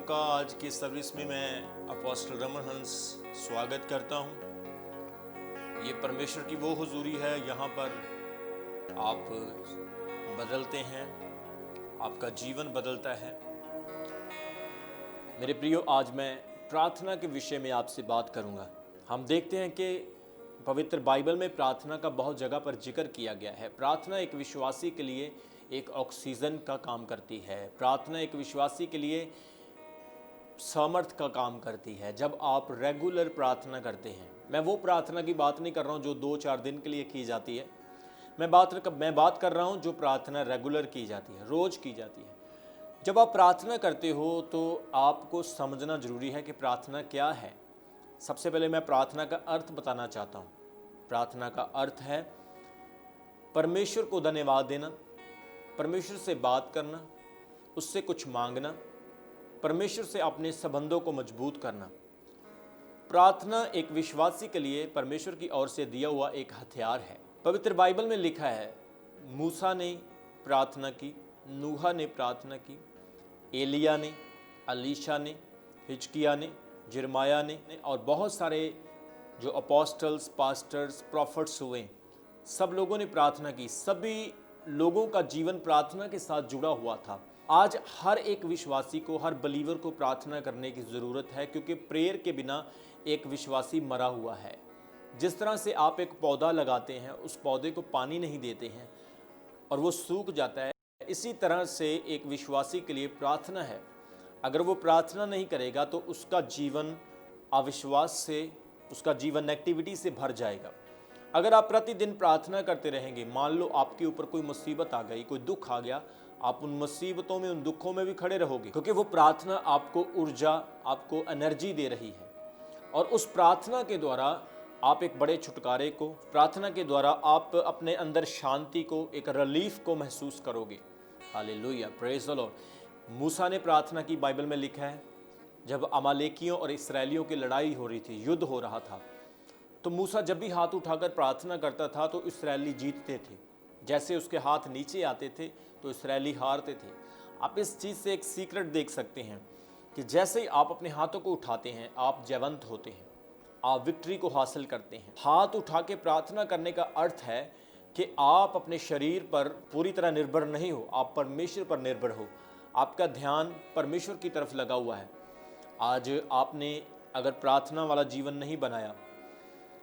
का आज की सर्विस में मैं अपोस्टल रमन हंस स्वागत करता हूँ। ये परमेश्वर की वो हुजूरी है, यहाँ पर आप बदलते हैं, आपका जीवन बदलता है। मेरे प्रियो, आज मैं प्रार्थना के विषय में आपसे बात करूँगा। हम देखते हैं कि पवित्र बाइबल में प्रार्थना का बहुत जगह पर जिक्र किया गया है। प्रार्थना एक विश्वासी के लिए एक ऑक्सीजन का काम करती है। प्रार्थना एक विश्वासी के लिए सामर्थ का काम करती है। जब आप रेगुलर प्रार्थना करते हैं, मैं वो प्रार्थना की बात नहीं कर रहा हूँ जो 2-4 दिन के लिए की जाती है। मैं बात कर रहा हूँ जो प्रार्थना रेगुलर की जाती है, रोज़ की जाती है। जब आप प्रार्थना करते हो तो आपको समझना जरूरी है कि प्रार्थना क्या है। सबसे पहले मैं प्रार्थना का अर्थ बताना चाहता हूँ। प्रार्थना का अर्थ है परमेश्वर को धन्यवाद देना, परमेश्वर से बात करना, उससे कुछ मांगना, परमेश्वर से अपने संबंधों को मजबूत करना। प्रार्थना एक विश्वासी के लिए परमेश्वर की ओर से दिया हुआ एक हथियार है। पवित्र बाइबल में लिखा है, मूसा ने प्रार्थना की, नूहा ने प्रार्थना की, एलिया ने, अलीशा ने, हिजकिया ने, यिर्मयाह ने और बहुत सारे जो अपोस्टल्स, पास्टर्स, प्रॉफिट्स हुए, सब लोगों ने प्रार्थना की। सभी लोगों का जीवन प्रार्थना के साथ जुड़ा हुआ था। आज हर एक विश्वासी को, हर बलीवर को प्रार्थना करने की ज़रूरत है, क्योंकि प्रेयर के बिना एक विश्वासी मरा हुआ है। जिस तरह से आप एक पौधा लगाते हैं, उस पौधे को पानी नहीं देते हैं और वो सूख जाता है, इसी तरह से एक विश्वासी के लिए प्रार्थना है। अगर वो प्रार्थना नहीं करेगा तो उसका जीवन अविश्वास से, उसका जीवन नेगेटिविटी से भर जाएगा। अगर आप प्रतिदिन प्रार्थना करते रहेंगे, मान लो आपके ऊपर कोई मुसीबत आ गई, कोई दुख आ गया, आप उन मुसीबतों में, उन दुखों में भी खड़े रहोगे, क्योंकि वो प्रार्थना आपको ऊर्जा, आपको एनर्जी दे रही है। और उस प्रार्थना के द्वारा आप एक बड़े छुटकारे को, प्रार्थना के द्वारा आप अपने अंदर शांति को, एक रिलीफ को महसूस करोगे। Hallelujah, praise the lord. मूसा ने प्रार्थना की, बाइबल में लिखा है, जब अमालेकियों और इस्राएलियों की लड़ाई हो रही थी, युद्ध हो रहा था, तो मूसा जब भी हाथ उठाकर प्रार्थना करता था तो इस्राएली जीतते थे। जैसे उसके हाथ नीचे आते थे तो इस्राएली हारते थे। आप इस चीज़ से एक सीक्रेट देख सकते हैं कि जैसे ही आप अपने हाथों को उठाते हैं, आप जयवंत होते हैं, आप विक्ट्री को हासिल करते हैं। हाथ उठा के प्रार्थना करने का अर्थ है कि आप अपने शरीर पर पूरी तरह निर्भर नहीं हो, आप परमेश्वर पर निर्भर हो। आपका ध्यान परमेश्वर की तरफ लगा हुआ है। आज आपने अगर प्रार्थना वाला जीवन नहीं बनाया,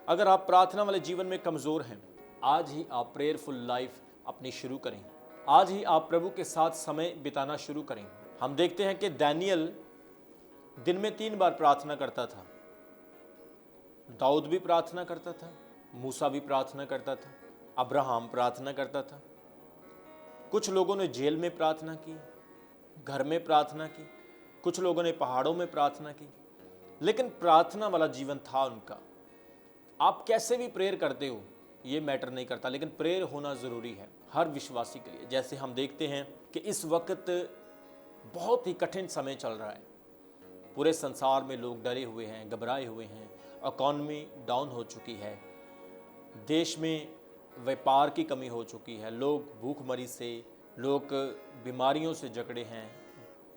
अगर आप प्रार्थना वाले जीवन में कमज़ोर हैं, आज ही आप प्रेयरफुल लाइफ अपनी शुरू करें। आज ही आप प्रभु के साथ समय बिताना शुरू करें। हम देखते हैं कि दानियल दिन में 3 बार प्रार्थना करता था। दाऊद भी प्रार्थना करता था, मूसा भी प्रार्थना करता था, अब्राहम प्रार्थना करता था। कुछ लोगों ने जेल में प्रार्थना की, घर में प्रार्थना की, कुछ लोगों ने पहाड़ों में प्रार्थना की, लेकिन प्रार्थना वाला जीवन था उनका। आप कैसे भी प्रेयर करते हो ये मैटर नहीं करता, लेकिन प्रेयर होना ज़रूरी है हर विश्वासी के लिए। जैसे हम देखते हैं कि इस वक्त बहुत ही कठिन समय चल रहा है। पूरे संसार में लोग डरे हुए हैं, घबराए हुए हैं, इकॉनमी डाउन हो चुकी है, देश में व्यापार की कमी हो चुकी है, लोग भूखमरी से, लोग बीमारियों से जकड़े हैं,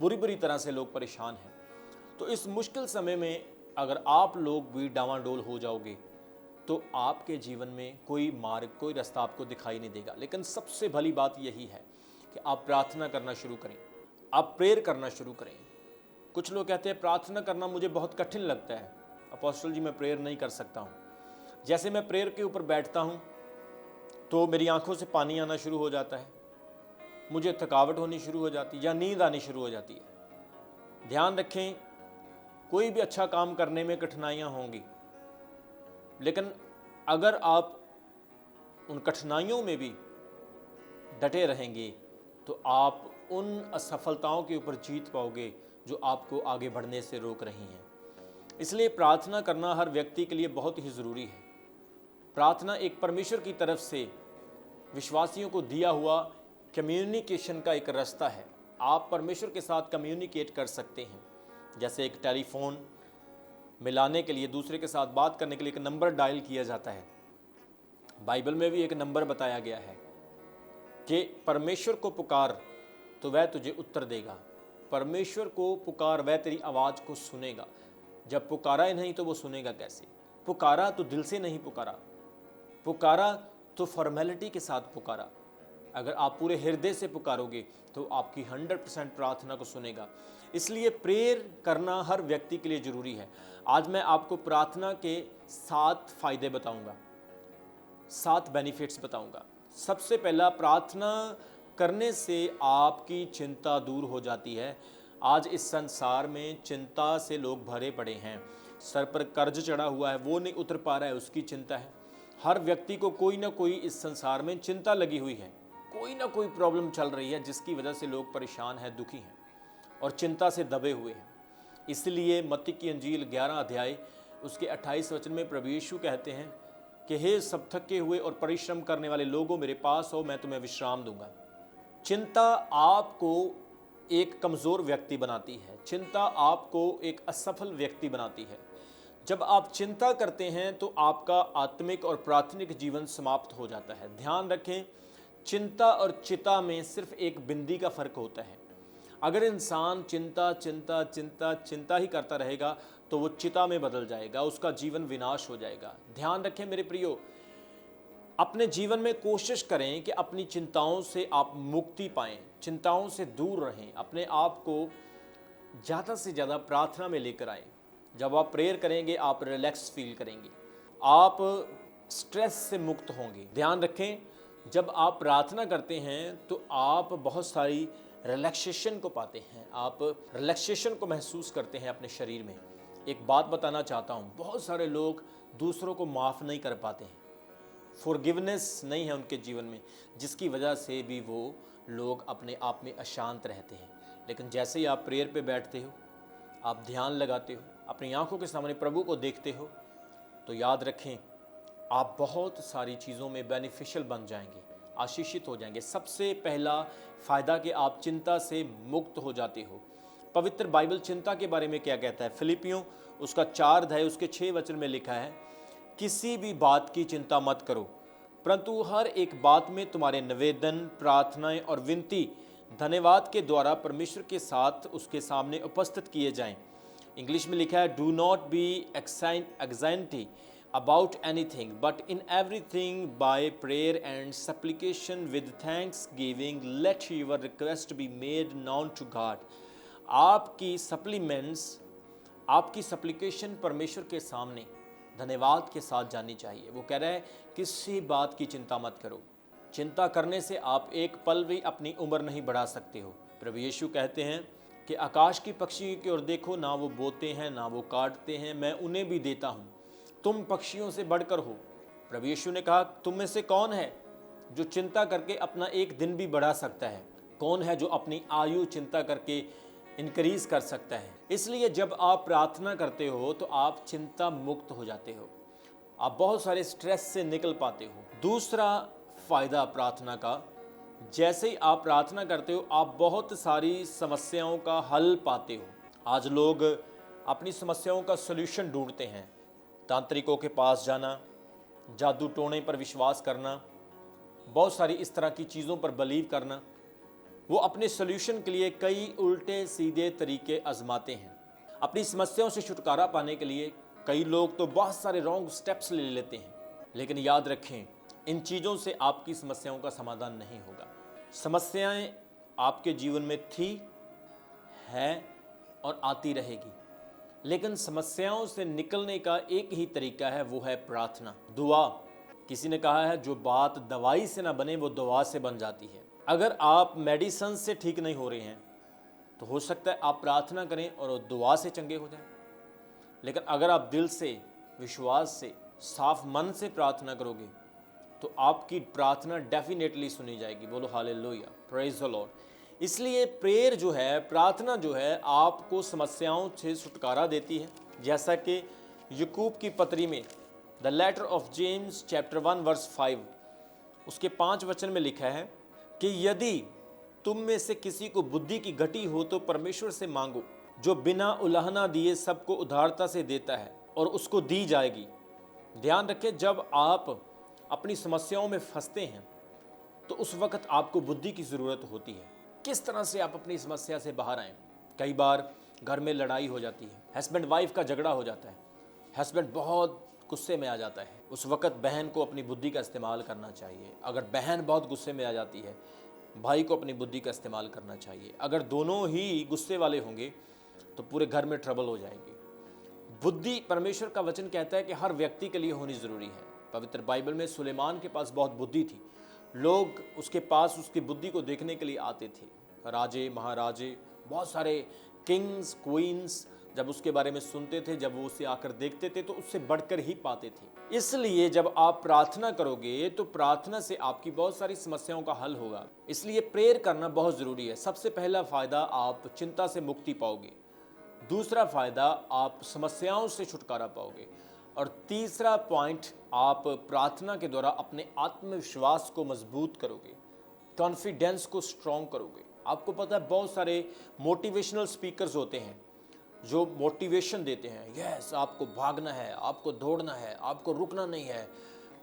बुरी बुरी तरह से लोग परेशान हैं। तो इस मुश्किल समय में अगर आप लोग भी डावाडोल हो जाओगे तो आपके जीवन में कोई मार्ग, कोई रास्ता आपको दिखाई नहीं देगा। लेकिन सबसे भली बात यही है कि आप प्रार्थना करना शुरू करें, आप प्रेयर करना शुरू करें। कुछ लोग कहते हैं प्रार्थना करना मुझे बहुत कठिन लगता है, अपोस्टल जी मैं प्रेयर नहीं कर सकता हूँ। जैसे मैं प्रेयर के ऊपर बैठता हूँ तो मेरी आंखों से पानी आना शुरू हो जाता है, मुझे थकावट होनी शुरू हो जाती है या नींद आनी शुरू हो जाती है। ध्यान रखें, कोई भी अच्छा काम करने में कठिनाइयाँ होंगी, लेकिन अगर आप उन कठिनाइयों में भी डटे रहेंगे तो आप उन असफलताओं के ऊपर जीत पाओगे जो आपको आगे बढ़ने से रोक रही हैं। इसलिए प्रार्थना करना हर व्यक्ति के लिए बहुत ही ज़रूरी है। प्रार्थना एक परमेश्वर की तरफ से विश्वासियों को दिया हुआ कम्युनिकेशन का एक रास्ता है। आप परमेश्वर के साथ कम्युनिकेट कर सकते हैं। जैसे एक टेलीफोन मिलाने के लिए, दूसरे के साथ बात करने के लिए एक नंबर डायल किया जाता है। बाइबल में भी एक नंबर बताया गया है कि परमेश्वर को पुकार तो वह तुझे उत्तर देगा, परमेश्वर को पुकार, वह तेरी आवाज़ को सुनेगा। जब पुकारा ही नहीं तो वो सुनेगा कैसे? पुकारा तो दिल से नहीं पुकारा, पुकारा तो फॉर्मेलिटी के साथ पुकारा। अगर आप पूरे हृदय से पुकारोगे तो आपकी 100% प्रार्थना को सुनेगा। इसलिए प्रेयर करना हर व्यक्ति के लिए ज़रूरी है। आज मैं आपको प्रार्थना के 7 फायदे बताऊंगा, 7 बेनिफिट्स बताऊंगा। सबसे पहला, प्रार्थना करने से आपकी चिंता दूर हो जाती है। आज इस संसार में चिंता से लोग भरे पड़े हैं। सर पर कर्ज चढ़ा हुआ है, वो नहीं उतर पा रहा है, उसकी चिंता है। हर व्यक्ति को कोई ना कोई इस संसार में चिंता लगी हुई है, कोई ना कोई प्रॉब्लम चल रही है जिसकी वजह से लोग परेशान हैं, दुखी हैं और चिंता से दबे हुए हैं। इसलिए मत्ती की अंजील 11 अध्याय उसके 28 वचन में प्रभु यीशु कहते हैं कि हे सब थके हुए और परिश्रम करने वाले लोगों, मेरे पास आओ, मैं तुम्हें विश्राम दूंगा। चिंता आपको एक कमज़ोर व्यक्ति बनाती है, चिंता आपको एक असफल व्यक्ति बनाती है। जब आप चिंता करते हैं तो आपका आत्मिक और प्रार्थनिक जीवन समाप्त हो जाता है। ध्यान रखें, चिंता और चिता में सिर्फ एक बिंदी का फर्क होता है। अगर इंसान चिंता चिंता चिंता चिंता ही करता रहेगा तो वो चिता में बदल जाएगा, उसका जीवन विनाश हो जाएगा। ध्यान रखें मेरे प्रियो, अपने जीवन में कोशिश करें कि अपनी चिंताओं से आप मुक्ति पाएं, चिंताओं से दूर रहें, अपने आप को ज़्यादा से ज़्यादा प्रार्थना में लेकर आएं। जब आप प्रेयर करेंगे आप रिलैक्स फील करेंगे, आप स्ट्रेस से मुक्त होंगे। ध्यान रखें, जब आप प्रार्थना करते हैं तो आप बहुत सारी रिलैक्सेशन को पाते हैं, आप रिलैक्सेशन को महसूस करते हैं अपने शरीर में। एक बात बताना चाहता हूँ, बहुत सारे लोग दूसरों को माफ़ नहीं कर पाते हैं, फॉरगिवनेस नहीं है उनके जीवन में, जिसकी वजह से भी वो लोग अपने आप में अशांत रहते हैं। लेकिन जैसे ही आप प्रेयर पे बैठते हो, आप ध्यान लगाते हो, अपनी आंखों के सामने प्रभु को देखते हो, तो याद रखें आप बहुत सारी चीज़ों में बेनिफिशियल बन जाएंगे, आशीषित हो जाएंगे। सबसे पहला फ़ायदा कि आप चिंता से मुक्त हो जाते हो। पवित्र बाइबल चिंता के बारे में क्या कहता है? फिलिपियों उसका 4 अध्याय उसके 6 वचन में लिखा है, किसी भी बात की चिंता मत करो, परंतु हर एक बात में तुम्हारे निवेदन, प्रार्थनाएं और विनती धन्यवाद के द्वारा परमेश्वर के साथ उसके सामने उपस्थित किए जाएं। इंग्लिश में लिखा है, do not be anxiety about anything, but in everything by prayer and supplication with thanksgiving let your request be made known to God। आपकी सप्लीमेंट्स, आपकी सप्लीकेशन परमेश्वर के सामने धन्यवाद के साथ जानी चाहिए। वो कह रहा है किसी बात की चिंता मत करो। चिंता करने से आप एक पल भी अपनी उम्र नहीं बढ़ा सकते हो। प्रभु यीशु कहते हैं कि आकाश की पक्षियों की ओर देखो, ना वो बोते हैं ना वो काटते हैं, मैं उन्हें भी देता हूँ, तुम पक्षियों से बढ़कर हो। प्रभु यीशु ने कहा, तुम में से कौन है जो चिंता करके अपना एक दिन भी बढ़ा सकता है? कौन है जो अपनी आयु चिंता करके इंक्रीज कर सकता है? इसलिए जब आप प्रार्थना करते हो तो आप चिंता मुक्त हो जाते हो, आप बहुत सारे स्ट्रेस से निकल पाते हो। दूसरा फायदा प्रार्थना का, जैसे ही आप प्रार्थना करते हो आप बहुत सारी समस्याओं का हल पाते हो। आज लोग अपनी समस्याओं का सलूशन ढूंढते हैं, तांत्रिकों के पास जाना, जादू टोने पर विश्वास करना, बहुत सारी इस तरह की चीज़ों पर बिलीव करना। वो अपने सॉल्यूशन के लिए कई उल्टे सीधे तरीके आजमाते हैं। अपनी समस्याओं से छुटकारा पाने के लिए कई लोग तो बहुत सारे रॉन्ग स्टेप्स ले लेते हैं। लेकिन याद रखें, इन चीज़ों से आपकी समस्याओं का समाधान नहीं होगा। समस्याएं आपके जीवन में थी, है और आती रहेगी, लेकिन समस्याओं से निकलने का एक ही तरीका है, वो है प्रार्थना, दुआ। किसी ने कहा है जो बात दवाई से ना बने वो दुआ से बन जाती है। अगर आप मेडिसिन से ठीक नहीं हो रहे हैं तो हो सकता है आप प्रार्थना करें और दुआ से चंगे हो जाएं। लेकिन अगर आप दिल से, विश्वास से, साफ मन से प्रार्थना करोगे तो आपकी प्रार्थना डेफिनेटली सुनी जाएगी। बोलो हालेलुया, प्रेज द लॉर्ड। इसलिए प्रेयर जो है, प्रार्थना जो है, आपको समस्याओं से छुटकारा देती है। जैसा कि याकूब की पत्री में the letter of James chapter 1 verse 5 उसके 5 वचन में लिखा है कि यदि तुम में से किसी को बुद्धि की घटी हो तो परमेश्वर से मांगो, जो बिना उलाहना दिए सबको उदारता से देता है और उसको दी जाएगी। ध्यान रखें, जब आप अपनी समस्याओं में फंसते हैं तो उस वक्त आपको बुद्धि की ज़रूरत होती है। किस तरह से आप अपनी समस्या से बाहर आएं, कई बार घर में लड़ाई हो जाती है, हस्बैंड वाइफ का झगड़ा हो जाता है, हस्बैंड बहुत गुस्से में आ जाता है। उस वक्त बहन को अपनी बुद्धि का इस्तेमाल करना चाहिए। अगर बहन बहुत गुस्से में आ जाती है, भाई को अपनी बुद्धि का इस्तेमाल करना चाहिए। अगर दोनों ही गुस्से वाले होंगे तो पूरे घर में ट्रबल हो जाएगी। बुद्धि, परमेश्वर का वचन कहता है कि हर व्यक्ति के लिए होनी ज़रूरी है। पवित्र बाइबल में सुलेमान के पास बहुत बुद्धि थी, लोग उसके पास उसकी बुद्धि को देखने के लिए आते थे। राजे, महाराजे, बहुत सारे किंग्स, क्वींस जब उसके बारे में सुनते थे, जब वो उसे आकर देखते थे तो उससे बढ़कर ही पाते थे। इसलिए जब आप प्रार्थना करोगे तो प्रार्थना से आपकी बहुत सारी समस्याओं का हल होगा। इसलिए प्रेयर करना बहुत ज़रूरी है। सबसे पहला फ़ायदा, आप चिंता से मुक्ति पाओगे। दूसरा फ़ायदा, आप समस्याओं से छुटकारा पाओगे। और तीसरा पॉइंट, आप प्रार्थना के द्वारा अपने आत्मविश्वास को मजबूत करोगे, कॉन्फिडेंस को स्ट्रॉन्ग करोगे। आपको पता है बहुत सारे मोटिवेशनल स्पीकर्स होते हैं जो मोटिवेशन देते हैं, यस आपको भागना है, आपको दौड़ना है, आपको रुकना नहीं है,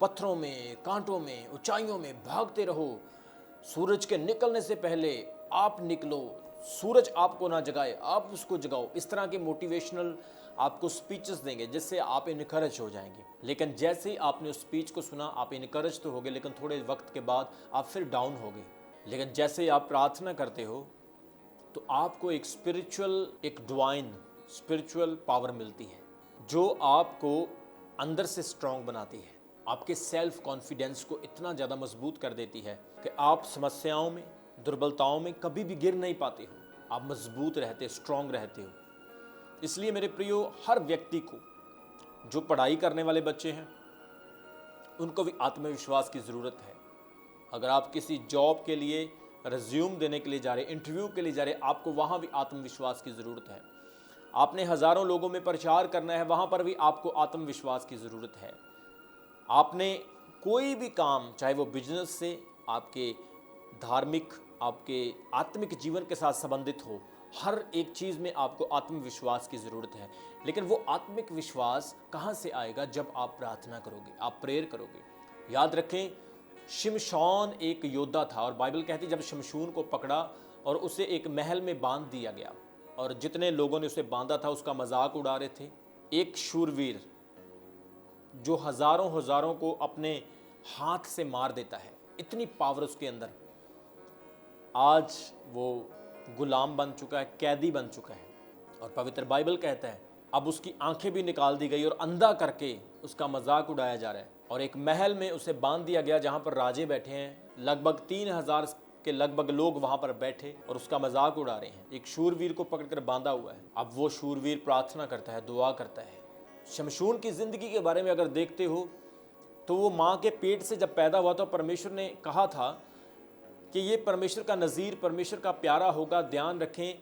पत्थरों में, कांटों में, ऊंचाइयों में भागते रहो, सूरज के निकलने से पहले आप निकलो, सूरज आपको ना जगाए, आप उसको जगाओ। इस तरह के मोटिवेशनल आपको स्पीचेस देंगे जिससे आप इनकरेज हो जाएंगे। लेकिन जैसे ही आपने उस स्पीच को सुना, आप इनकरेज तो हो गए, लेकिन थोड़े वक्त के बाद आप फिर डाउन हो गए। लेकिन जैसे आप प्रार्थना करते हो तो आपको एक स्पिरिचुअल, एक डिवाइन स्पिरिचुअल पावर मिलती है जो आपको अंदर से स्ट्रांग बनाती है, आपके सेल्फ कॉन्फिडेंस को इतना ज़्यादा मजबूत कर देती है कि आप समस्याओं में, दुर्बलताओं में कभी भी गिर नहीं पाते हो। आप मजबूत रहते, स्ट्रांग रहते हो। इसलिए मेरे प्रियो, हर व्यक्ति को, जो पढ़ाई करने वाले बच्चे हैं उनको भी आत्मविश्वास की ज़रूरत है। अगर आप किसी जॉब के लिए रिज्यूम देने के लिए जा रहे, इंटरव्यू के लिए जा रहे, आपको वहाँ भी आत्मविश्वास की ज़रूरत है। आपने हज़ारों लोगों में प्रचार करना है, वहाँ पर भी आपको आत्मविश्वास की ज़रूरत है। आपने कोई भी काम, चाहे वो बिजनेस से, आपके धार्मिक, आपके आत्मिक जीवन के साथ संबंधित हो, हर एक चीज़ में आपको आत्मविश्वास की ज़रूरत है। लेकिन वो आत्मिक विश्वास कहाँ से आएगा? जब आप प्रार्थना करोगे, आप प्रेयर करोगे। याद रखें, शिमशोन एक योद्धा था और बाइबल कहती है जब शमशून को पकड़ा और उसे एक महल में बांध दिया गया और जितने लोगों ने उसे बांधा था उसका मजाक उड़ा रहे थे। एक शूरवीर जो हज़ारों को अपने हाथ से मार देता है, इतनी पावर उसके अंदर, आज वो गुलाम बन चुका है, कैदी बन चुका है। और पवित्र बाइबल कहता है अब उसकी आंखें भी निकाल दी गई और अंधा करके उसका मजाक उड़ाया जा रहा है और एक महल में उसे बांध दिया गया जहां पर राजे बैठे हैं। लगभग 3000 के लगभग लोग वहां पर बैठे और उसका मजाक उड़ा रहे हैं। एक शूरवीर को पकड़कर बांधा हुआ है। अब वो शूरवीर प्रार्थना करता है, दुआ करता है। शमशून की ज़िंदगी के बारे में अगर देखते हो तो वो माँ के पेट से जब पैदा हुआ तो परमेश्वर ने कहा था कि ये परमेश्वर का नज़ीर, परमेश्वर का प्यारा होगा, ध्यान रखें।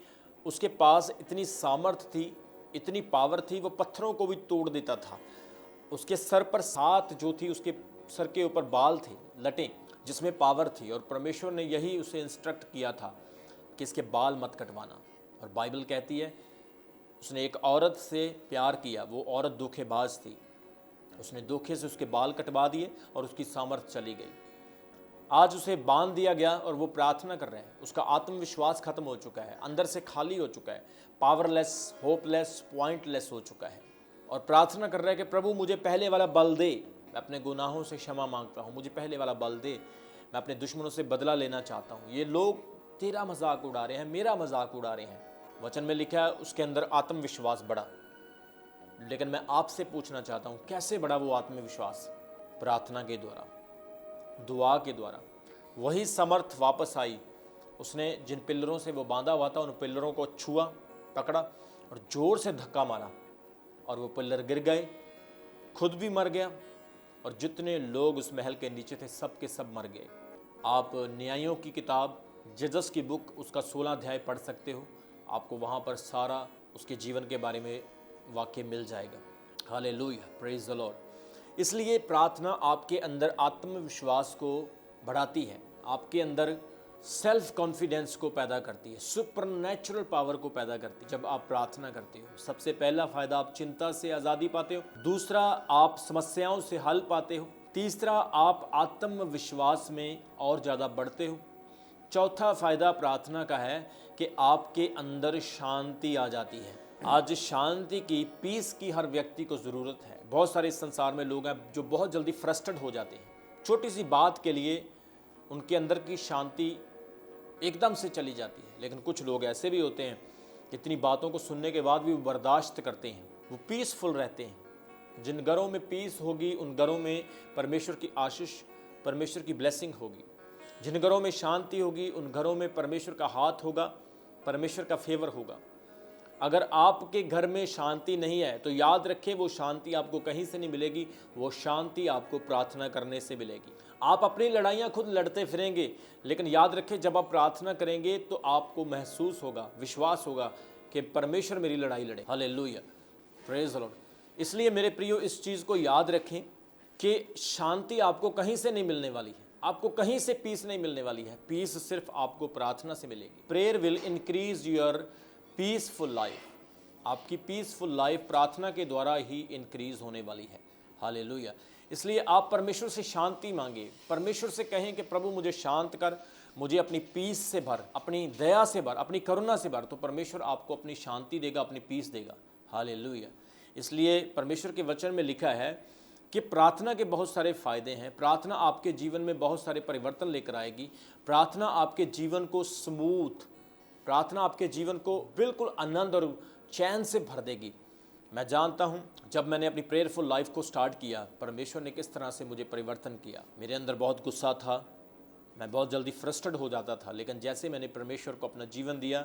उसके पास इतनी सामर्थ थी, इतनी पावर थी, वो पत्थरों को भी तोड़ देता था। उसके सर पर 7 जो थी, उसके सर के ऊपर बाल थे, लटें, जिसमें पावर थी। और परमेश्वर ने यही उसे इंस्ट्रक्ट किया था कि इसके बाल मत कटवाना। और बाइबल कहती है उसने एक औरत से प्यार किया, वो औरत धोखेबाज थी, उसने धोखे से उसके बाल कटवा दिए और उसकी सामर्थ चली गई। आज उसे बांध दिया गया और वो प्रार्थना कर रहे हैं। उसका आत्मविश्वास खत्म हो चुका है, अंदर से खाली हो चुका है, पावरलेस, होपलेस, पॉइंटलेस हो चुका है और प्रार्थना कर रहा है कि प्रभु मुझे पहले वाला बल दे, मैं अपने गुनाहों से क्षमा मांगता हूँ, मुझे पहले वाला बल दे, मैं अपने दुश्मनों से बदला लेना चाहता हूँ। ये लोग तेरा मजाक उड़ा रहे हैं, मेरा मजाक उड़ा रहे हैं। वचन में लिखा है उसके अंदर आत्मविश्वास बढ़ा। लेकिन मैं आपसे पूछना चाहता हूँ, कैसे बढ़ा वो आत्मविश्वास? प्रार्थना के द्वारा, दुआ के द्वारा। वही समर्थ वापस आई। उसने जिन पिल्लरों से वो बांधा हुआ था उन पिल्लरों को छुआ, पकड़ा और जोर से धक्का मारा और वो पिल्लर गिर गए, खुद भी मर गया और जितने लोग उस महल के नीचे थे सब के सब मर गए। आप न्यायों की किताब, जजस की बुक, उसका 16 अध्याय पढ़ सकते हो। आपको वहाँ पर सारा उसके जीवन के बारे में वाक्य मिल जाएगा। Hallelujah, praise the Lord. इसलिए प्रार्थना आपके अंदर आत्मविश्वास को बढ़ाती है, आपके अंदर सेल्फ कॉन्फिडेंस को पैदा करती है, सुपरनैचुरल पावर को पैदा करती है। जब आप प्रार्थना करते हो, सबसे पहला फ़ायदा, आप चिंता से आज़ादी पाते हो। दूसरा, आप समस्याओं से हल पाते हो। तीसरा, आप आत्मविश्वास में और ज़्यादा बढ़ते हो। चौथा फायदा प्रार्थना का है कि आपके अंदर शांति आ जाती है। आज शांति की, पीस की हर व्यक्ति को ज़रूरत है। बहुत सारे इस संसार में लोग हैं जो बहुत जल्दी फ्रस्ट्रेट हो जाते हैं। छोटी सी बात के लिए उनके अंदर की शांति एकदम से चली जाती है। लेकिन कुछ लोग ऐसे भी होते हैं, इतनी बातों को सुनने के बाद भी वो बर्दाश्त करते हैं, वो पीसफुल रहते हैं। जिन घरों में पीस होगी उन घरों में परमेश्वर की आशीष, परमेश्वर की ब्लेसिंग होगी। जिन घरों में शांति होगी उन घरों में परमेश्वर का हाथ होगा, परमेश्वर का फेवर होगा। अगर आपके घर में शांति नहीं है तो याद रखें, वो शांति आपको कहीं से नहीं मिलेगी, वो शांति आपको प्रार्थना करने से मिलेगी। आप अपनी लड़ाइयाँ खुद लड़ते फिरेंगे, लेकिन याद रखें जब आप प्रार्थना करेंगे तो आपको महसूस होगा, विश्वास होगा कि परमेश्वर मेरी लड़ाई लड़े। Hallelujah, praise the Lord. इसलिए मेरे प्रियो, इस चीज़ को याद रखें कि शांति आपको कहीं से नहीं मिलने वाली है, आपको कहीं से पीस नहीं मिलने वाली है। पीस सिर्फ आपको प्रार्थना से मिलेगी। Prayer will increase your peaceful life. आपकी पीसफुल लाइफ प्रार्थना के द्वारा ही इंक्रीज होने वाली है। हालेलुया। इसलिए आप परमेश्वर से शांति मांगे, परमेश्वर से कहें कि प्रभु मुझे शांत कर, मुझे अपनी पीस से भर, अपनी दया से भर, अपनी करुणा से भर, तो परमेश्वर आपको अपनी शांति देगा, अपनी पीस देगा। हालेलुया। इसलिए परमेश्वर के वचन में लिखा है कि प्रार्थना के बहुत सारे फ़ायदे हैं। प्रार्थना आपके जीवन में बहुत सारे परिवर्तन लेकर आएगी। प्रार्थना आपके जीवन को स्मूथ, प्रार्थना आपके जीवन को बिल्कुल आनंद और चैन से भर देगी। मैं जानता हूँ जब मैंने अपनी प्रेयरफुल लाइफ को स्टार्ट किया, परमेश्वर ने किस तरह से मुझे परिवर्तन किया। मेरे अंदर बहुत गुस्सा था, मैं बहुत जल्दी फ्रस्ट्रेट हो जाता था, लेकिन जैसे मैंने परमेश्वर को अपना जीवन दिया,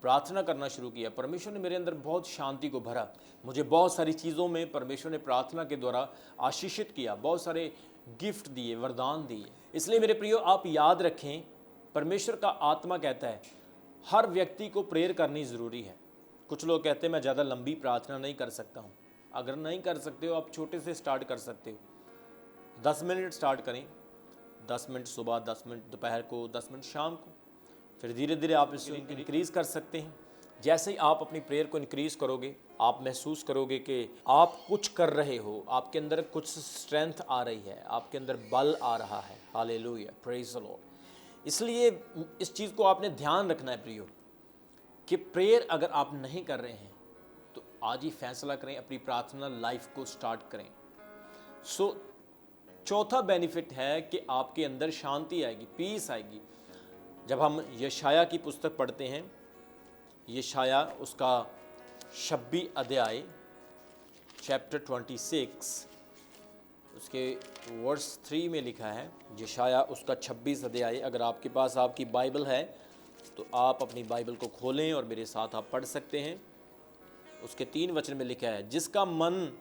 प्रार्थना करना शुरू किया, परमेश्वर ने मेरे अंदर बहुत शांति को भरा। मुझे बहुत सारी चीज़ों में परमेश्वर ने प्रार्थना के द्वारा आशीषित किया, बहुत सारे गिफ्ट दिए, वरदान दिए। इसलिए मेरे प्रियो, आप याद रखें, परमेश्वर का आत्मा कहता है हर व्यक्ति को प्रेयर करनी ज़रूरी है। कुछ लोग कहते हैं मैं ज़्यादा लंबी प्रार्थना नहीं कर सकता हूँ। अगर नहीं कर सकते हो, आप छोटे से स्टार्ट कर सकते हो। 10 मिनट स्टार्ट करें, 10 मिनट सुबह, 10 मिनट दोपहर को, 10 मिनट शाम को, फिर धीरे धीरे आप इसे इंक्रीज़ कर सकते हैं। जैसे ही आप अपनी प्रेयर को इंक्रीज़ करोगे, आप महसूस करोगे कि आप कुछ कर रहे हो, आपके अंदर कुछ स्ट्रेंथ आ रही है, आपके अंदर बल आ रहा है। Hallelujah, praise the Lord. इसलिए इस चीज़ को आपने ध्यान रखना है प्रियो, कि प्रेयर अगर आप नहीं कर रहे हैं तो आज ही फैसला करें, अपनी प्रार्थना लाइफ को स्टार्ट करें। चौथा बेनिफिट है कि आपके अंदर शांति आएगी, पीस आएगी। जब हम यशाया की पुस्तक पढ़ते हैं, यशाया उसका 26 अध्याय, चैप्टर 26, उसके वर्स 3 में लिखा है, यशाया उसका 26 अध्याय। अगर आपके पास आपकी बाइबल है तो आप अपनी बाइबल को खोलें और मेरे साथ आप पढ़ सकते हैं। उसके 3 वचन में लिखा है, जिसका मन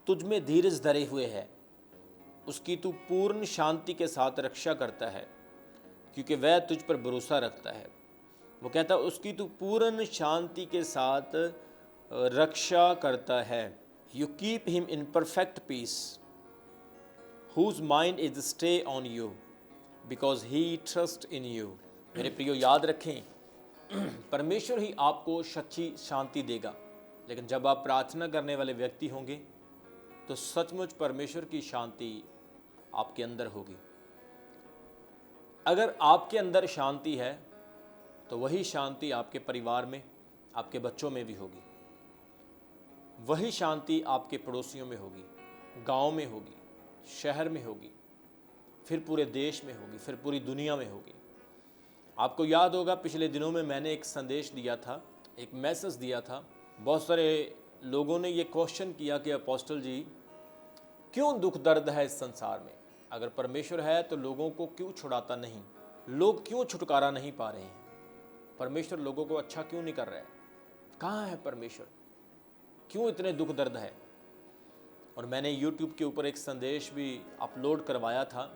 तुझ में धीरज धरे हुए है, उसकी तू पूर्ण शांति के साथ रक्षा करता है, क्योंकि वह तुझ पर भरोसा रखता है। वो कहता है उसकी तू पूर्ण शांति के साथ रक्षा करता है। You keep him in perfect peace whose mind is stay on you because he trust in you. मेरे प्रियो, याद रखें, परमेश्वर ही आपको सच्ची शांति देगा। लेकिन जब आप प्रार्थना करने वाले व्यक्ति होंगे तो सचमुच परमेश्वर की शांति आपके अंदर होगी। अगर आपके अंदर शांति है तो वही शांति आपके परिवार में, आपके बच्चों में भी होगी। वही शांति आपके पड़ोसियों में होगी, गांव में होगी, शहर में होगी, फिर पूरे देश में होगी, फिर पूरी दुनिया में होगी। आपको याद होगा पिछले दिनों में मैंने एक संदेश दिया था, एक मैसेज दिया था। बहुत सारे लोगों ने ये क्वेश्चन किया कि अपोस्टल जी, क्यों दुख दर्द है इस संसार में? अगर परमेश्वर है तो लोगों को क्यों छुड़ाता नहीं? लोग क्यों छुटकारा नहीं पा रहे हैं? परमेश्वर लोगों को अच्छा क्यों नहीं कर रहा है? कहाँ है परमेश्वर? क्यों इतने दुख दर्द है? और मैंने YouTube के ऊपर एक संदेश भी अपलोड करवाया था।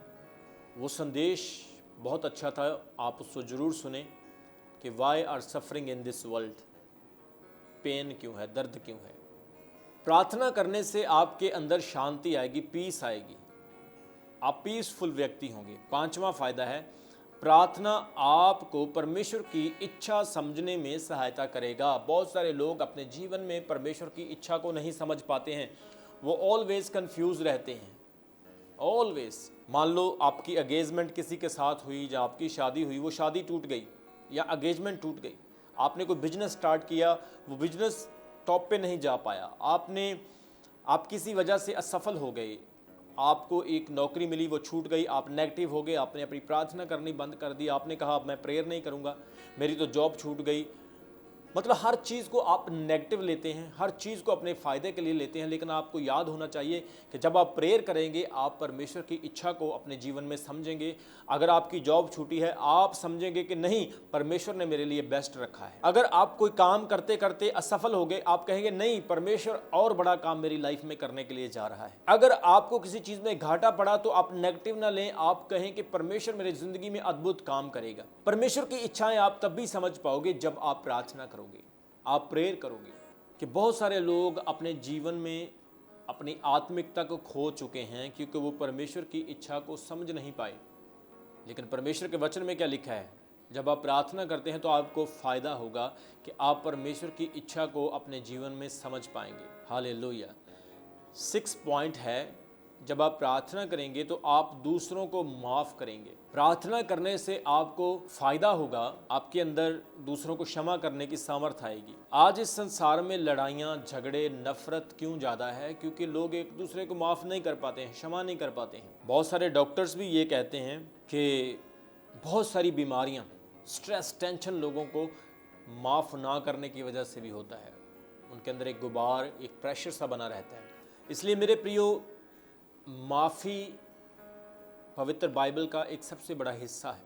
वो संदेश बहुत अच्छा था, आप उसको ज़रूर सुने कि why are suffering in this world. Pain क्यों है, दर्द क्यों है? प्रार्थना करने से आपके अंदर शांति आएगी, पीस आएगी, आप पीसफुल व्यक्ति होंगे। 5वां फायदा है, प्रार्थना आपको परमेश्वर की इच्छा समझने में सहायता करेगा। बहुत सारे लोग अपने जीवन में परमेश्वर की इच्छा को नहीं समझ पाते हैं, वो ऑलवेज कंफ्यूज रहते हैं, ऑलवेज। मान लो आपकी एंगेजमेंट किसी के साथ हुई या आपकी शादी हुई, वो शादी टूट गई या एंगेजमेंट टूट गई। आपने कोई बिजनेस स्टार्ट किया, वो बिजनेस टॉप पे नहीं जा पाया, आप किसी वजह से असफल हो गए, आपको एक नौकरी मिली वो छूट गई, आप नेगेटिव हो गए, आपने अपनी प्रार्थना करनी बंद कर दी, आपने कहा अब मैं प्रेयर नहीं करूँगा, मेरी तो जॉब छूट गई। मतलब हर चीज़ को आप नेगेटिव लेते हैं, हर चीज़ को अपने फ़ायदे के लिए लेते हैं। लेकिन आपको याद होना चाहिए कि जब आप प्रेयर करेंगे, आप परमेश्वर की इच्छा को अपने जीवन में समझेंगे। अगर आपकी जॉब छूटी है, आप समझेंगे कि नहीं, परमेश्वर ने मेरे लिए बेस्ट रखा है। अगर आप कोई काम करते करते असफल हो गए, आप कहेंगे नहीं, परमेश्वर और बड़ा काम मेरी लाइफ में करने के लिए जा रहा है। अगर आपको किसी चीज़ में घाटा पड़ा तो आप नेगेटिव ना लें, आप कहें कि परमेश्वर मेरी ज़िंदगी में अद्भुत काम करेगा। परमेश्वर की इच्छाएं आप तब भी समझ पाओगे जब आप प्रार्थना करोगे, आप प्रेयर करोगे। कि बहुत सारे लोग अपने जीवन में अपनी आत्मिकता को खो चुके हैं क्योंकि वो परमेश्वर की इच्छा को समझ नहीं पाए। लेकिन परमेश्वर के वचन में क्या लिखा है? जब आप प्रार्थना करते हैं तो आपको फ़ायदा होगा कि आप परमेश्वर की इच्छा को अपने जीवन में समझ पाएंगे। हालेलुया। 6 पॉइंट है, जब आप प्रार्थना करेंगे तो आप दूसरों को माफ़ करेंगे। प्रार्थना करने से आपको फ़ायदा होगा, आपके अंदर दूसरों को क्षमा करने की सामर्थ्य आएगी। आज इस संसार में लड़ाइयाँ, झगड़े, नफ़रत क्यों ज़्यादा है? क्योंकि लोग एक दूसरे को माफ़ नहीं कर पाते हैं, क्षमा नहीं कर पाते हैं। बहुत सारे डॉक्टर्स भी ये कहते हैं कि बहुत सारी बीमारियाँ, स्ट्रेस, टेंशन लोगों को माफ़ ना करने की वजह से भी होता है। उनके अंदर एक गुबार, एक प्रेशर सा बना रहता है। इसलिए मेरे प्रियो, माफ़ी पवित्र बाइबल का एक सबसे बड़ा हिस्सा है।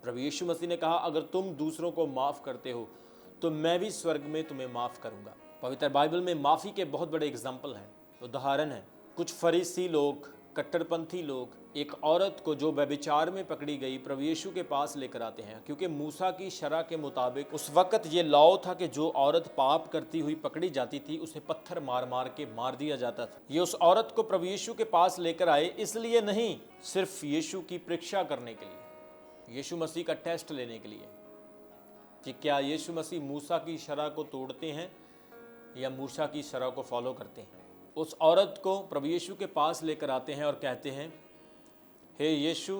प्रभु यीशु मसीह ने कहा, अगर तुम दूसरों को माफ़ करते हो तो मैं भी स्वर्ग में तुम्हें माफ़ करूंगा। पवित्र बाइबल में माफ़ी के बहुत बड़े एग्जाम्पल हैं, उदाहरण हैं। कुछ फरीसी लोग, कट्टरपंथी लोग, एक औरत को जो व्यभिचार में पकड़ी गई प्रभु यीशु के पास लेकर आते हैं, क्योंकि मूसा की शरह के मुताबिक उस वक्त ये लॉ था कि जो औरत पाप करती हुई पकड़ी जाती थी उसे पत्थर मार मार के मार दिया जाता था। ये उस औरत को प्रभु यीशु के पास लेकर आए इसलिए नहीं, सिर्फ यीशु की परीक्षा करने के लिए, यीशु मसीह का टेस्ट लेने के लिए कि क्या यीशु मसीह मूसा की शरह को तोड़ते हैं या मूसा की शरह को फॉलो करते हैं। उस औरत को प्रभु यीशु के पास लेकर आते हैं और कहते हैं, हे यीशु,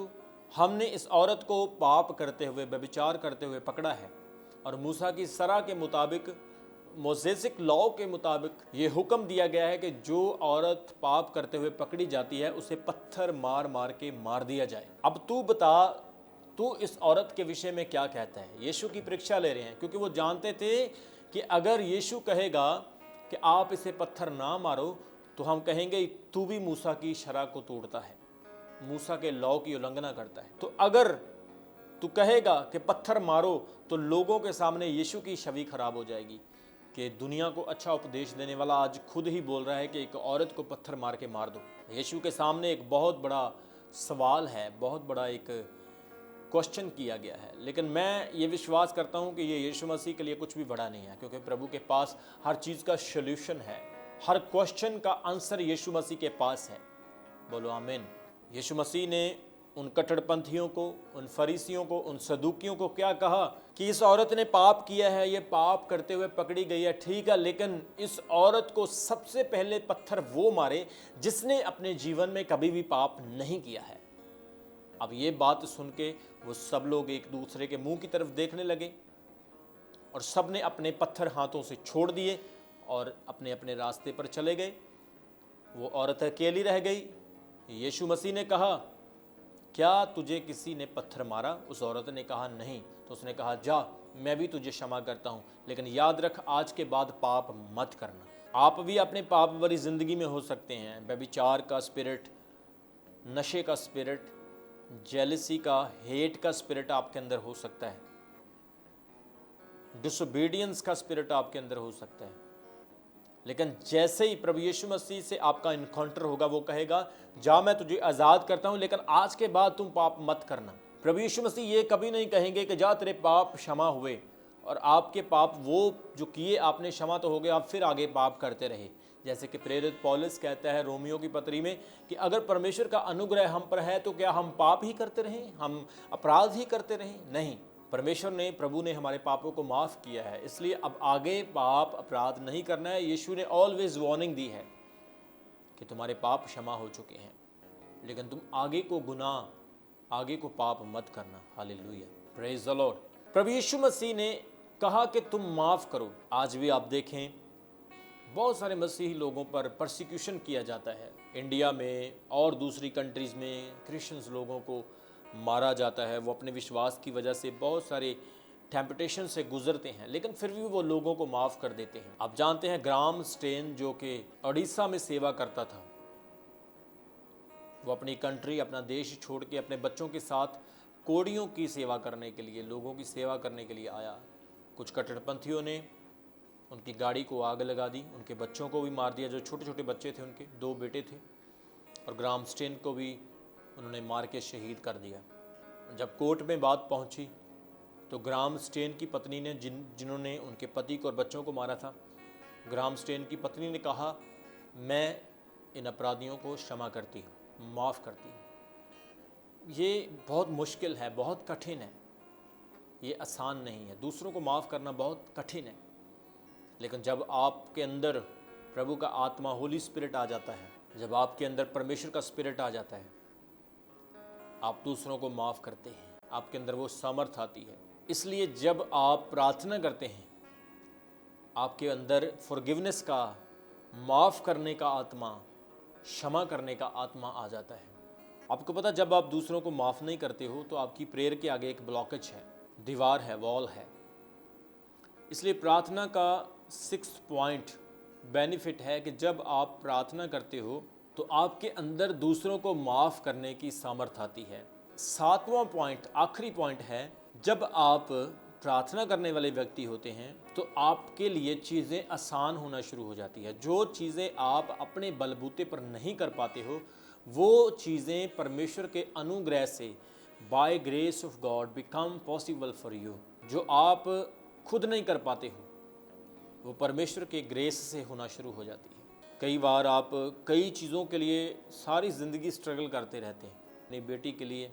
हमने इस औरत को पाप करते हुए, व्यभिचार करते हुए पकड़ा है और मूसा की शरह के मुताबिक, मोसेसिक लॉ के मुताबिक ये हुक्म दिया गया है कि जो औरत पाप करते हुए पकड़ी जाती है उसे पत्थर मार मार के मार दिया जाए। अब तू बता, तू इस औरत के विषय में क्या कहता है। यीशु की परीक्षा ले रहे हैं क्योंकि वो जानते थे कि अगर यीशु कहेगा कि आप इसे पत्थर ना मारो तो हम कहेंगे तू भी मूसा की शरह को तोड़ता है, मूसा के लॉ की उल्लंघना करता है। तो अगर तू कहेगा कि पत्थर मारो तो लोगों के सामने यीशु की छवि खराब हो जाएगी कि दुनिया को अच्छा उपदेश देने वाला आज खुद ही बोल रहा है कि एक औरत को पत्थर मार के मार दो। यीशु के सामने एक बहुत बड़ा सवाल है, बहुत बड़ा एक क्वेश्चन किया गया है। लेकिन मैं ये विश्वास करता हूँ कि ये यीशु मसीह के लिए कुछ भी बड़ा नहीं है, क्योंकि प्रभु के पास हर चीज़ का सॉल्यूशन है, हर क्वेश्चन का आंसर यीशु मसीह के पास है। बोलो आमीन। यीशु मसीह ने उन कट्टरपंथियों को, उन फरीसियों को, उन सदूकियों को क्या कहा कि इस औरत ने पाप किया है, ये पाप करते हुए पकड़ी गई है, ठीक है, लेकिन इस औरत को सबसे पहले पत्थर वो मारे जिसने अपने जीवन में कभी भी पाप नहीं किया है। अब ये बात सुन के वो सब लोग एक दूसरे के मुंह की तरफ देखने लगे और सब ने अपने पत्थर हाथों से छोड़ दिए और अपने अपने रास्ते पर चले गए। वो औरत अकेली रह गई। यीशु मसीह ने कहा, क्या तुझे किसी ने पत्थर मारा? उस औरत ने कहा नहीं। तो उसने कहा, जा, मैं भी तुझे क्षमा करता हूँ, लेकिन याद रख, आज के बाद पाप मत करना। आप भी अपने पाप भरी जिंदगी में हो सकते हैं। व्यभिचार का स्पिरिट, नशे का स्पिरिट, जेलसी का, हेट का स्पिरिट आपके अंदर हो सकता है, डिसोबीडियंस का स्पिरिट आपके अंदर हो सकता है। लेकिन जैसे ही प्रभु यीशु मसीह से आपका इनकाउंटर होगा, वो कहेगा, जा, मैं तुझे आज़ाद करता हूं, लेकिन आज के बाद तुम पाप मत करना। प्रभु यीशु मसीह ये कभी नहीं कहेंगे कि जा, तेरे पाप क्षमा हुए, और आपके पाप वो जो किए आपने क्षमा तो हो गए, आप फिर आगे पाप करते रहे। जैसे कि प्रेरित पौलुस कहता है रोमियो की पत्री में कि अगर परमेश्वर का अनुग्रह हम पर है तो क्या हम पाप ही करते रहें, हम अपराध ही करते रहें? नहीं, परमेश्वर ने, प्रभु ने हमारे पापों को माफ़ किया है, इसलिए अब आगे पाप अपराध नहीं करना है। यीशु ने ऑलवेज वार्निंग दी है कि तुम्हारे पाप क्षमा हो चुके हैं। लेकिन तुम आगे को गुनाह, आगे को पाप मत करना। Hallelujah, praise the lord. प्रभु यीशु मसीह ने कहा कि तुम माफ़ करो। आज भी आप देखें बहुत सारे मसीही लोगों पर परसिक्यूशन किया जाता है। इंडिया में और दूसरी कंट्रीज़ में क्रिश्चियंस लोगों को मारा जाता है। वो अपने विश्वास की वजह से बहुत सारे टेम्पटेशन से गुजरते हैं, लेकिन फिर भी वो लोगों को माफ़ कर देते हैं। आप जानते हैं ग्राम स्टेन जो कि उड़ीसा में सेवा करता था, वो अपनी कंट्री, अपना देश छोड़ के अपने बच्चों के साथ कोड़ियों की सेवा करने के लिए, लोगों की सेवा करने के लिए आया। कुछ कट्टरपंथियों ने उनकी गाड़ी को आग लगा दी, उनके बच्चों को भी मार दिया, जो छोटे छोटे बच्चे थे, उनके 2 बेटे थे, और ग्राम स्टेन को भी उन्होंने मार के शहीद कर दिया। जब कोर्ट में बात पहुंची तो ग्राम स्टेन की पत्नी ने जिन्होंने उनके पति को और बच्चों को मारा था, ग्राम स्टेन की पत्नी ने कहा, मैं इन अपराधियों को क्षमा करती हूँ, माफ़ करती हूँ। ये बहुत मुश्किल है, बहुत कठिन है, ये आसान नहीं है। दूसरों को माफ़ करना बहुत कठिन है, लेकिन जब आपके अंदर प्रभु का आत्मा, होली स्पिरिट आ जाता है, जब आपके अंदर परमेश्वर का स्पिरिट आ जाता है, आप दूसरों को माफ़ करते हैं, आपके अंदर वो सामर्थ आती है। इसलिए जब आप प्रार्थना करते हैं, आपके अंदर फॉरगिवनेस का, माफ़ करने का आत्मा, क्षमा करने का आत्मा आ जाता है। आपको पता, जब आप दूसरों को माफ़ नहीं करते हो तो आपकी प्रेयर के आगे एक ब्लॉकेज है, दीवार है, वॉल है। इसलिए प्रार्थना का 6th पॉइंट बेनिफिट है कि जब आप प्रार्थना करते हो तो आपके अंदर दूसरों को माफ़ करने की सामर्थ्य आती है। 7वां पॉइंट, आखिरी पॉइंट है, जब आप प्रार्थना करने वाले व्यक्ति होते हैं तो आपके लिए चीज़ें आसान होना शुरू हो जाती है। जो चीज़ें आप अपने बलबूते पर नहीं कर पाते हो, वो चीज़ें परमेश्वर के अनुग्रह से, by grace of God, become possible for you. जो आप खुद नहीं कर पाते हो, वो परमेश्वर के ग्रेस से होना शुरू हो जाती है। कई बार आप कई चीज़ों के लिए सारी ज़िंदगी स्ट्रगल करते रहते हैं, अपनी बेटी के लिए,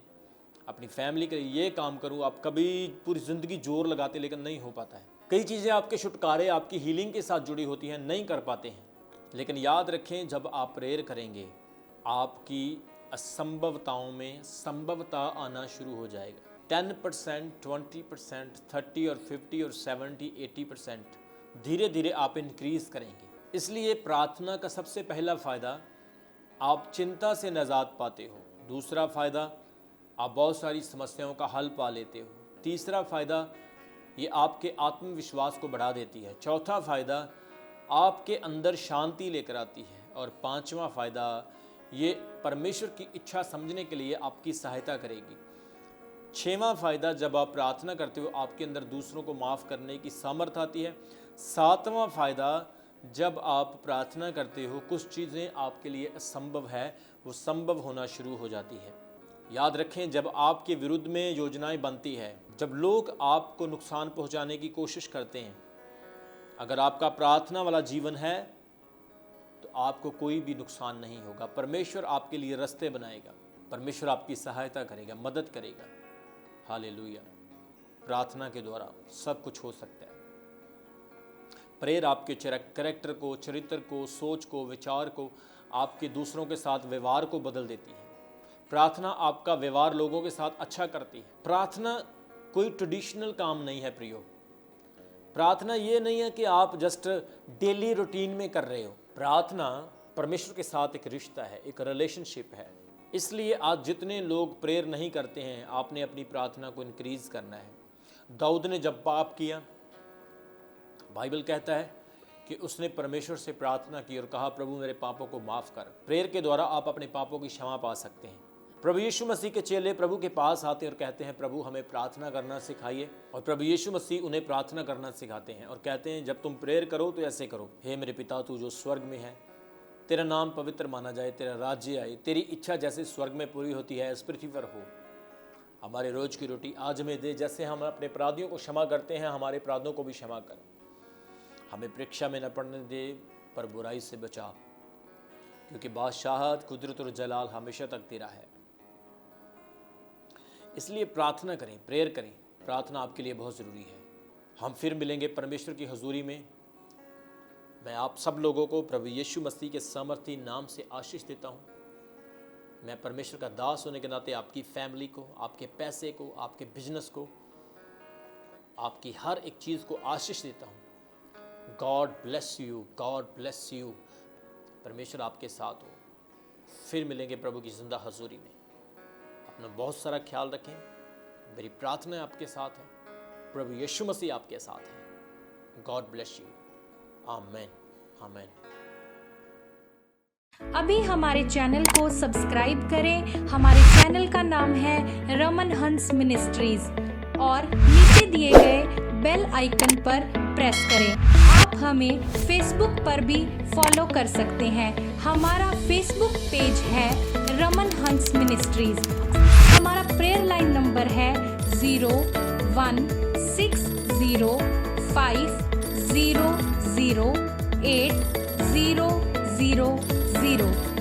अपनी फैमिली के लिए, ये काम करूँ, आप कभी पूरी ज़िंदगी जोर लगाते, लेकिन नहीं हो पाता है। कई चीज़ें आपके छुटकारे, आपकी हीलिंग के साथ जुड़ी होती हैं, नहीं कर पाते हैं। लेकिन याद रखें, जब आप प्रेयर करेंगे, आपकी असंभवताओं में संभवता आना शुरू हो जाएगा। 10%, 20%, 30 और 50 और 70, 80% धीरे धीरे आप इंक्रीज़ करेंगे। इसलिए प्रार्थना का सबसे पहला फ़ायदा, आप चिंता से निजात पाते हो। दूसरा फ़ायदा, आप बहुत सारी समस्याओं का हल पा लेते हो। तीसरा फ़ायदा, ये आपके आत्मविश्वास को बढ़ा देती है। चौथा फ़ायदा, आपके अंदर शांति लेकर आती है। और 5वां फ़ायदा, ये परमेश्वर की इच्छा समझने के लिए आपकी सहायता करेगी। 6वां फ़ायदा, जब आप प्रार्थना करते हो, आपके अंदर दूसरों को माफ़ करने की सामर्थ्य आती है। 7वां फ़ायदा, जब आप प्रार्थना करते हो, कुछ चीज़ें आपके लिए असंभव है, वो संभव होना शुरू हो जाती है। याद रखें, जब आपके विरुद्ध में योजनाएं बनती है, जब लोग आपको नुकसान पहुंचाने की कोशिश करते हैं, अगर आपका प्रार्थना वाला जीवन है तो आपको कोई भी नुकसान नहीं होगा। परमेश्वर आपके लिए रास्ते बनाएगा, परमेश्वर आपकी सहायता करेगा, मदद करेगा। हालेलुया। प्रार्थना के द्वारा सब कुछ हो सकता है। प्रेयर आपके कैरेक्टर को, चरित्र को, सोच को, विचार को, आपके दूसरों के साथ व्यवहार को बदल देती है। प्रार्थना आपका व्यवहार लोगों के साथ अच्छा करती है। प्रार्थना कोई ट्रेडिशनल काम नहीं है प्रियो। प्रार्थना ये नहीं है कि आप जस्ट डेली रूटीन में कर रहे हो। प्रार्थना परमेश्वर के साथ एक रिश्ता है, एक रिलेशनशिप है। इसलिए आज जितने लोग प्रेयर नहीं करते हैं, आपने अपनी प्रार्थना को इंक्रीज करना है। दाऊद ने जब पाप किया, बाइबल कहता है कि उसने परमेश्वर से प्रार्थना की और कहा, प्रभु मेरे पापों को माफ़ कर। प्रेयर के द्वारा आप अपने पापों की क्षमा पा सकते हैं। प्रभु यीशु मसीह के चेले प्रभु के पास आते हैं और कहते हैं, प्रभु हमें प्रार्थना करना सिखाइए। और प्रभु यीशु मसीह उन्हें प्रार्थना करना सिखाते हैं और कहते हैं, जब तुम प्रेयर करो तो ऐसे करो, हे मेरे पिता तू जो स्वर्ग में है, तेरा नाम पवित्र माना जाए, तेरा राज्य आए, तेरी इच्छा जैसे स्वर्ग में पूरी होती है इस पृथ्वी पर हो। हमारे रोज की रोटी आज हमें दे, जैसे हम अपने अपराधियों को क्षमा करते हैं, हमारे अपराधों को भी क्षमा कर। हमें परीक्षा में न पड़ने दे, पर बुराई से बचा, क्योंकि बादशाहत, कुदरत और जलाल हमेशा तक तेरा है। इसलिए प्रार्थना करें, प्रेयर करें। प्रार्थना आपके लिए बहुत ज़रूरी है। हम फिर मिलेंगे परमेश्वर की हजूरी में। मैं आप सब लोगों को प्रभु यीशु मसीह के सामर्थी नाम से आशीष देता हूँ। मैं परमेश्वर का दास होने के नाते आपकी फैमिली को, आपके पैसे को, आपके बिजनेस को, आपकी हर एक चीज़ को आशीष देता हूँ। God bless you, God bless you. परमेश्वर आपके साथ हो। फिर मिलेंगे प्रभु की जिंदा हजूरी में। अपना बहुत सारा ख्याल रखें। मेरी प्रार्थना आपके साथ है। प्रभु यीशु मसीह आपके साथ है। God bless you. Amen, amen. अभी हमारे चैनल को सब्सक्राइब करें। हमारे चैनल का नाम है रमन हंस मिनिस्ट्रीज और नीचे दिए गए बेल आइकन पर प्रेस करें। आप हमें फेसबुक पर भी फॉलो कर सकते हैं। हमारा फेसबुक पेज है रमन हंस मिनिस्ट्रीज। हमारा प्रेयर लाइन नंबर है 0160500800।